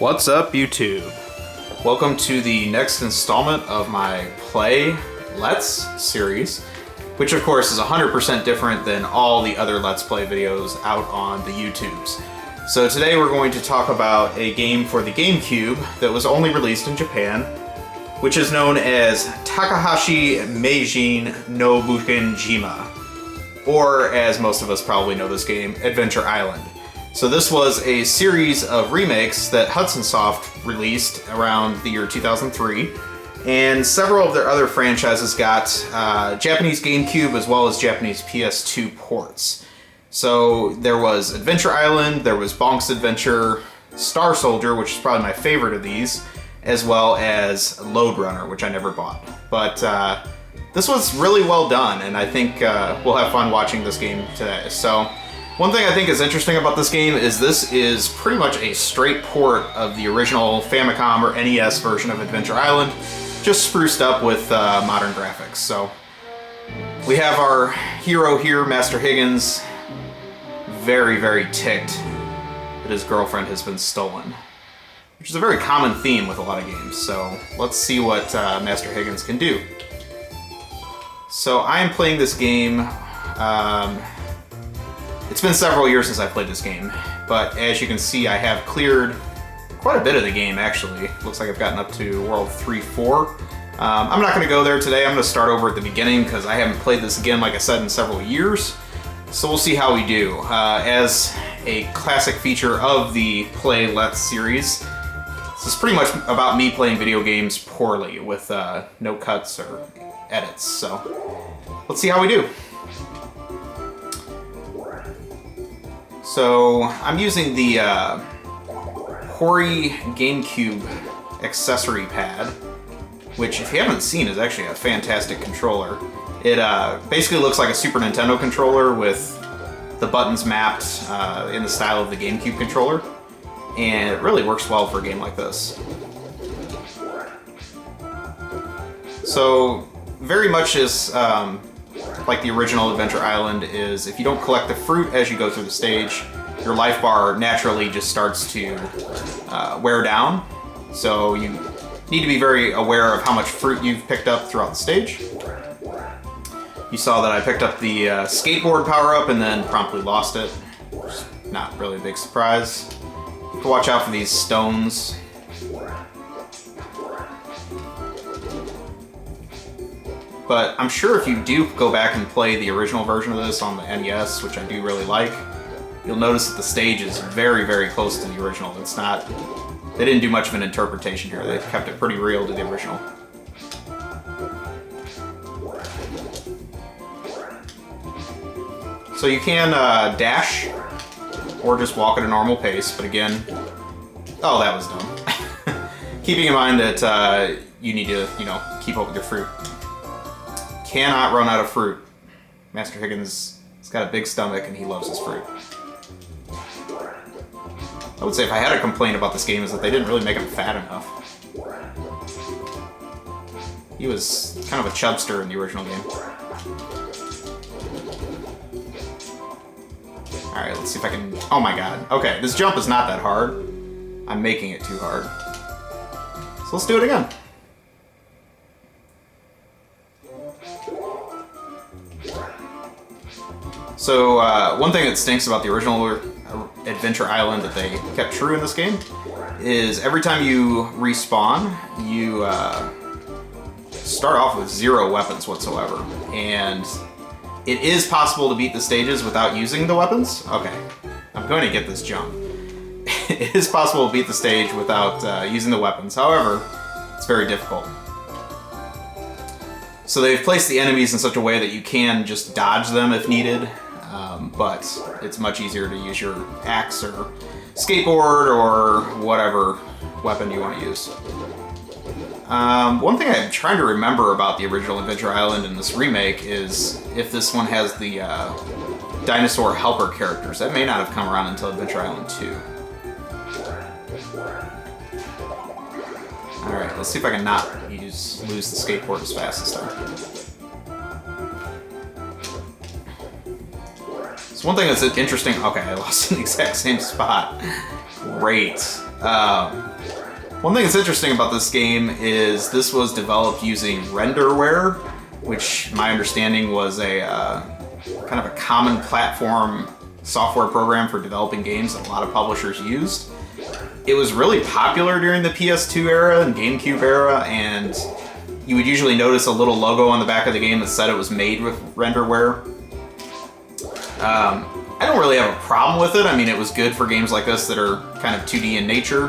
What's up, YouTube? Welcome to the next installment of my Play Let's series, which of course is 100% different than all the other Let's Play videos out on the YouTubes. So today we're going to talk about a game for the GameCube that was only released in Japan, which is known as Takahashi Meijin no Boukenjima, or as most of us probably know this game, Adventure Island. So this was a series of remakes that Hudson Soft released around the year 2003, and several of their other franchises got Japanese GameCube as well as Japanese PS2 ports. So there was Adventure Island, there was Bonk's Adventure, Star Soldier, which is probably my favorite of these, as well as Lode Runner, which I never bought. But this was really well done, and I think we'll have fun watching this game today. So one thing I think is interesting about this game is this is pretty much a straight port of the original Famicom or NES version of Adventure Island, just spruced up with modern graphics. So we have our hero here, Master Higgins, very, very ticked that his girlfriend has been stolen, which is a very common theme with a lot of games. So let's see what Master Higgins can do. So I am playing this game. It's been several years since I played this game, but as you can see, I have cleared quite a bit of the game, actually. Looks like I've gotten up to World 3-4. I'm not going to go there today. I'm going to start over at the beginning because I haven't played this again, like I said, in several years. So we'll see how we do. As a classic feature of the Play Let's series, this is pretty much about me playing video games poorly with no cuts or edits. So let's see how we do. So I'm using the Hori GameCube accessory pad, which if you haven't seen is actually a fantastic controller. It basically looks like a Super Nintendo controller with the buttons mapped in the style of the GameCube controller, and it really works well for a game like this. So very much is like the original Adventure Island is, if you don't collect the fruit as you go through the stage, your life bar naturally just starts to wear down. So you need to be very aware of how much fruit you've picked up throughout the stage. You saw that I picked up the skateboard power-up and then promptly lost it. Not really a big surprise. You have to watch out for these stones. But I'm sure if you do go back and play the original version of this on the NES, which I do really like, you'll notice that the stage is very, very close to the original. It's not, they didn't do much of an interpretation here. They kept it pretty real to the original. So you can dash or just walk at a normal pace, but again, oh, that was dumb. Keeping in mind that you need to, keep up with your fruit. Cannot run out of fruit. Master Higgins has got a big stomach and he loves his fruit. I would say if I had a complaint about this game is that they didn't really make him fat enough. He was kind of a chubster in the original game. Alright, let's see if I can... Oh my god. Okay, this jump is not that hard. I'm making it too hard. So let's do it again. So one thing that stinks about the original Adventure Island that they kept true in this game is every time you respawn, you start off with 0 weapons whatsoever. And it is possible to beat the stages without using the weapons. Okay, I'm going to get this jump. It is possible to beat the stage without using the weapons. However, it's very difficult. So they've placed the enemies in such a way that you can just dodge them if needed. But it's much easier to use your axe or skateboard or whatever weapon you want to use. One thing I'm trying to remember about the original Adventure Island and this remake is if this one has the dinosaur helper characters. That may not have come around until Adventure Island 2. Alright, let's see if I can not lose the skateboard as fast this time. So one thing that's interesting, okay, I lost in the exact same spot. Great. One thing that's interesting about this game is this was developed using renderware, which my understanding was a kind of a common platform software program for developing games that a lot of publishers used. It was really popular during the PS2 era and GameCube era, and you would usually notice a little logo on the back of the game that said it was made with renderware. I don't really have a problem with it. I mean, it was good for games like this that are kind of 2D in nature,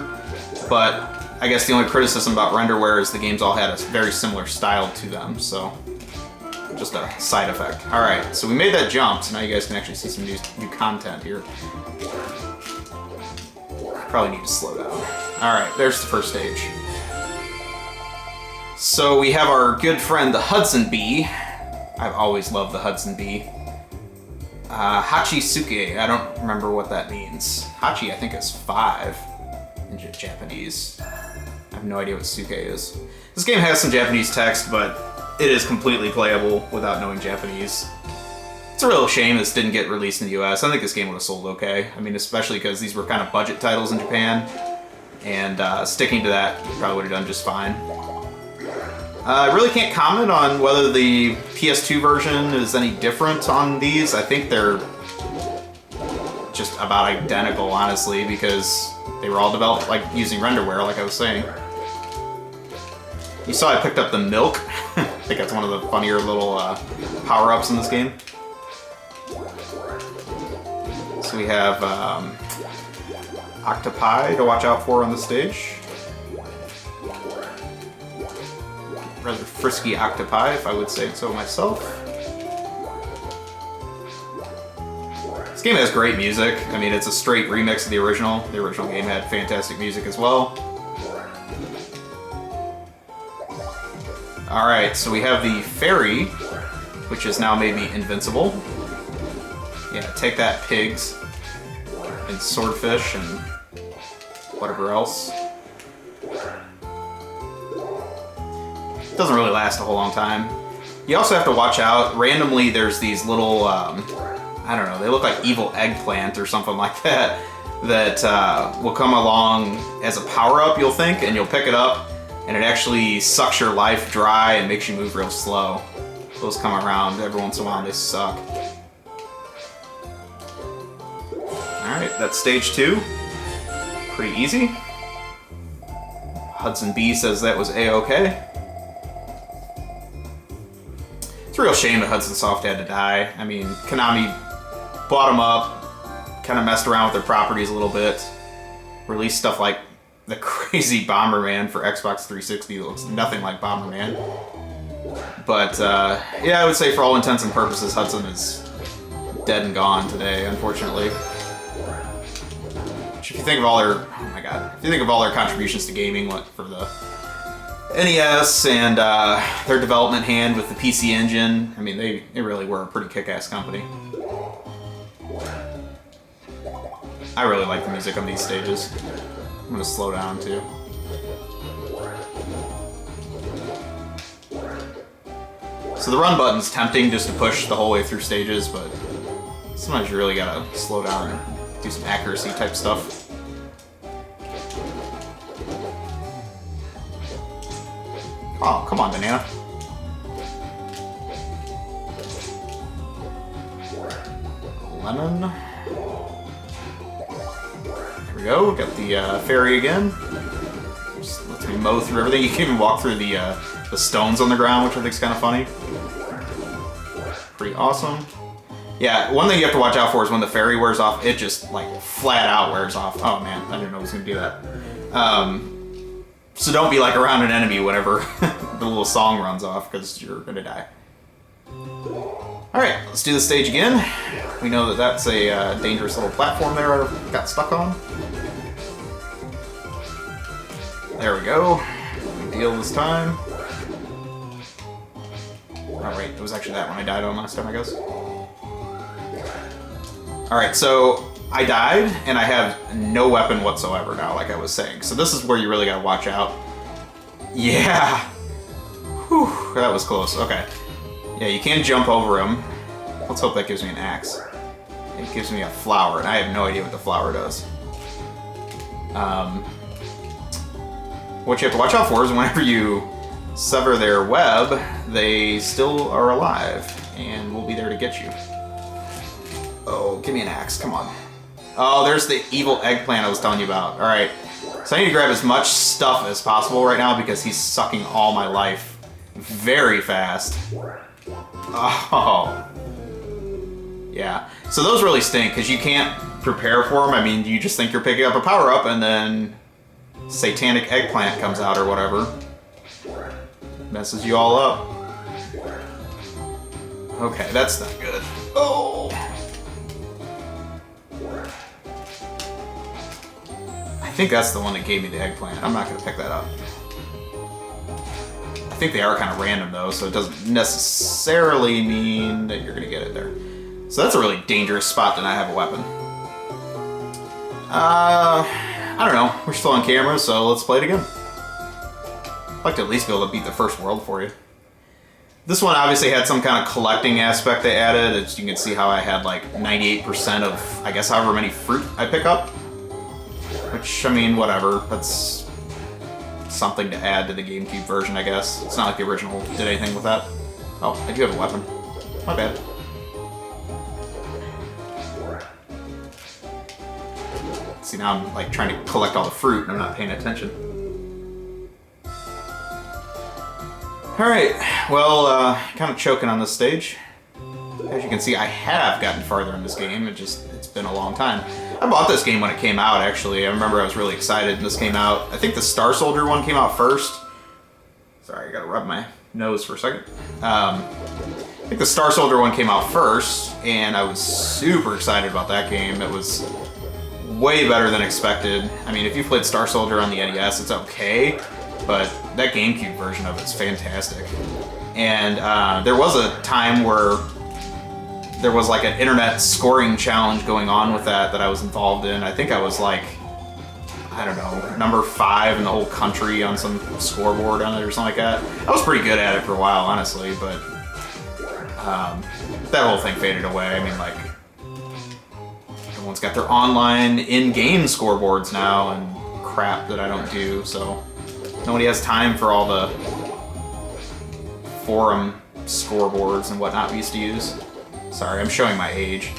but I guess the only criticism about renderware is the games all had a very similar style to them, so just a side effect. All right, so we made that jump, so now you guys can actually see some new content here. Probably need to slow down. All right, there's the first stage. So we have our good friend, the Hudson Bee. I've always loved the Hudson Bee. Hachisuke, I don't remember what that means. Hachi, I think, is 5 in Japanese. I have no idea what Suke is. This game has some Japanese text, but it is completely playable without knowing Japanese. It's a real shame this didn't get released in the US. I think this game would have sold okay. I mean, especially because these were kind of budget titles in Japan, and sticking to that probably would have done just fine. I really can't comment on whether the PS2 version is any different on these. I think they're just about identical, honestly, because they were all developed like using renderware, like I was saying. You saw I picked up the milk. I think that's one of the funnier little power-ups in this game. So we have octopi to watch out for on the stage. Rather frisky octopi, if I would say so myself. This game has great music. I mean, it's a straight remix of the original. The original game had fantastic music as well. Alright, so we have the fairy, which is now maybe invincible. Yeah, take that, pigs. And swordfish and whatever else. Doesn't really last a whole long time. You also have to watch out. Randomly, there's these little, I don't know, they look like evil eggplant or something like that, that will come along as a power-up, you'll think, and you'll pick it up, and it actually sucks your life dry and makes you move real slow. Those come around every once in a while, and they suck. Alright, that's stage 2. Pretty easy. Hudson B says that was A-okay. It's a real shame that Hudson Soft had to die. I mean, Konami bought them up, kind of messed around with their properties a little bit, released stuff like the crazy Bomberman for Xbox 360 that looks nothing like Bomberman. But yeah, I would say for all intents and purposes, Hudson is dead and gone today, unfortunately. Which, if you think of all their, oh my god, if you think of all their contributions to gaming, like for the NES and their development hand with the PC Engine, I mean, they really were a pretty kick-ass company. I really like the music on these stages. I'm gonna slow down too. So the run button's tempting just to push the whole way through stages, but sometimes you really gotta slow down and do some accuracy type stuff. Oh, come on, banana. Lemon. There we go, got the fairy again. Just lets me mow through everything. You can even walk through the stones on the ground, which I think is kind of funny. Pretty awesome. Yeah, one thing you have to watch out for is when the fairy wears off, it just, like, flat out wears off. Oh man, I didn't know it was gonna do that. So don't be, like, around an enemy whenever the little song runs off, because you're gonna die. Alright, let's do the stage again. We know that that's a dangerous little platform there I got stuck on. There we go. Big deal this time. Oh wait, it was actually that one I died on last time, I guess. Alright, so I died, and I have no weapon whatsoever now, like I was saying. So this is where you really gotta watch out. Yeah! Whew, that was close. Okay. Yeah, you can jump over him. Let's hope that gives me an axe. It gives me a flower, and I have no idea what the flower does. What you have to watch out for is whenever you sever their web, they still are alive and will be there to get you. Oh, give me an axe, come on. Oh, there's the evil eggplant I was telling you about. All right, so I need to grab as much stuff as possible right now because he's sucking all my life very fast. Oh. Yeah, so those really stink because you can't prepare for them. I mean, you just think you're picking up a power-up and then satanic eggplant comes out or whatever. Messes you all up. Okay, that's not good. Oh! I think that's the one that gave me the eggplant. I'm not going to pick that up. I think they are kind of random though, so it doesn't necessarily mean that you're going to get it there. So that's a really dangerous spot to not have a weapon. I don't know. We're still on camera, so let's play it again. I'd like to at least be able to beat the first world for you. This one obviously had some kind of collecting aspect they added. As you can see how I had like 98% of, I guess, however many fruit I pick up. Which, I mean, whatever. That's something to add to the GameCube version, I guess. It's not like the original did anything with that. Oh, I do have a weapon. My bad. See, now I'm like trying to collect all the fruit and I'm not paying attention. Alright, well, kind of choking on this stage. As you can see, I have gotten farther in this game. It's been a long time. I bought this game when it came out, actually. I remember I was really excited when this came out. I think the Star Soldier one came out first. Sorry, I gotta rub my nose for a second. I think the Star Soldier one came out first, and I was super excited about that game. It was way better than expected. I mean, if you played Star Soldier on the NES, it's okay, but that GameCube version of it's fantastic. And there was a time where there was like an internet scoring challenge going on with that I was involved in. I think I was like, I don't know, number 5 in the whole country on some scoreboard on it or something like that. I was pretty good at it for a while, honestly, but that whole thing faded away. I mean, like, everyone's got their online in-game scoreboards now and crap that I don't do, so nobody has time for all the forum scoreboards and whatnot we used to use. Sorry, I'm showing my age.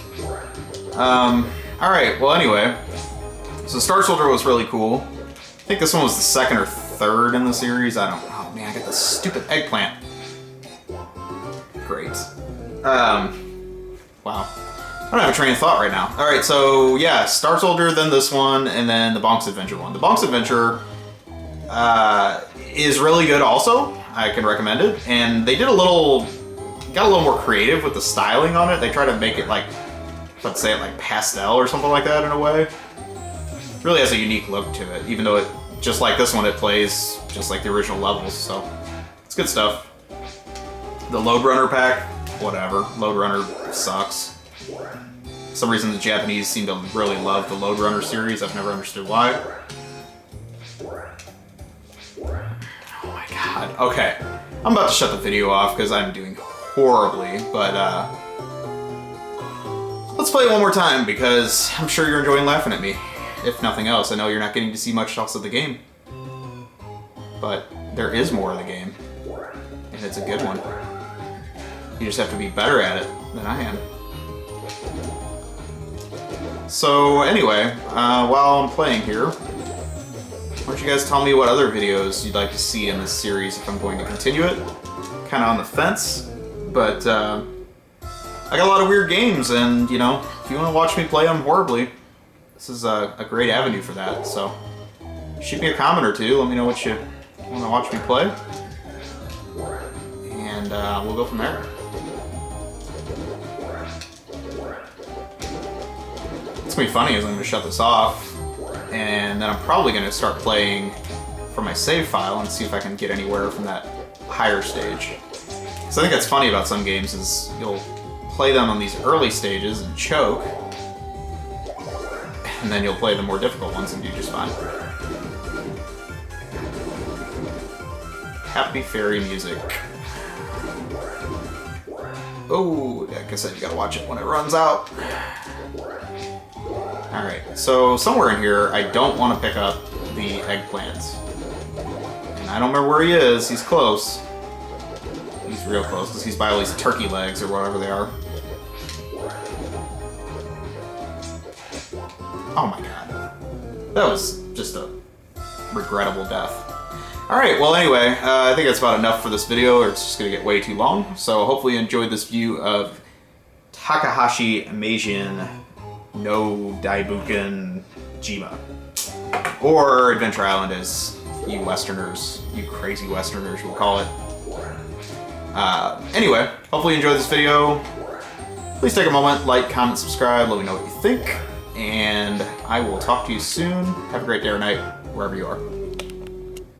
Alright, well anyway, so Star Soldier was really cool. I think this one was the 2nd or 3rd in the series. I don't know. Oh man, I got this stupid eggplant. Great. Wow. I don't have a train of thought right now. Alright, so yeah, Star Soldier, then this one, and then the Bonk's Adventure one. The Bonk's Adventure is really good also. I can recommend it. And they did got a little more creative with the styling on it. They try to make it like, let's say it like pastel or something like that in a way. It really has a unique look to it, even though it, just like this one, it plays just like the original levels, so it's good stuff. The Load Runner pack, whatever. Load Runner sucks. For some reason the Japanese seem to really love the Load Runner series. I've never understood why. Oh my god. Okay. I'm about to shut the video off because I'm doing horribly, but let's play it one more time because I'm sure you're enjoying laughing at me. If nothing else, I know you're not getting to see much else of the game, but there is more of the game, and it's a good one. You just have to be better at it than I am. So anyway, while I'm playing here, why don't you guys tell me what other videos you'd like to see in this series if I'm going to continue it. Kind of on the fence, but I got a lot of weird games, and you know, if you want to watch me play them horribly, this is a great avenue for that. So shoot me a comment or two, let me know what you want to watch me play, and we'll go from there. What's gonna be funny is I'm gonna shut this off, and then I'm probably gonna start playing from my save file and see if I can get anywhere from that higher stage. So I think that's funny about some games is you'll play them on these early stages and choke, and then you'll play the more difficult ones and do just fine. Happy fairy music. Oh, like I said, you gotta watch it when it runs out. Alright, Alright, so somewhere in here, I don't want to pick up the eggplants. And I don't remember where he is. He's close. He's real close, because he's by all these turkey legs or whatever they are. Oh my god. That was just a regrettable death. Alright, well anyway, I think that's about enough for this video, or it's just going to get way too long. So hopefully you enjoyed this view of Takahashi Meijin no Boukenjima. Or Adventure Island as you Westerners, you crazy Westerners will call it. Anyway, hopefully you enjoyed this video. Please take a moment, like, comment, subscribe, let me know what you think. And I will talk to you soon. Have a great day or night, wherever you are.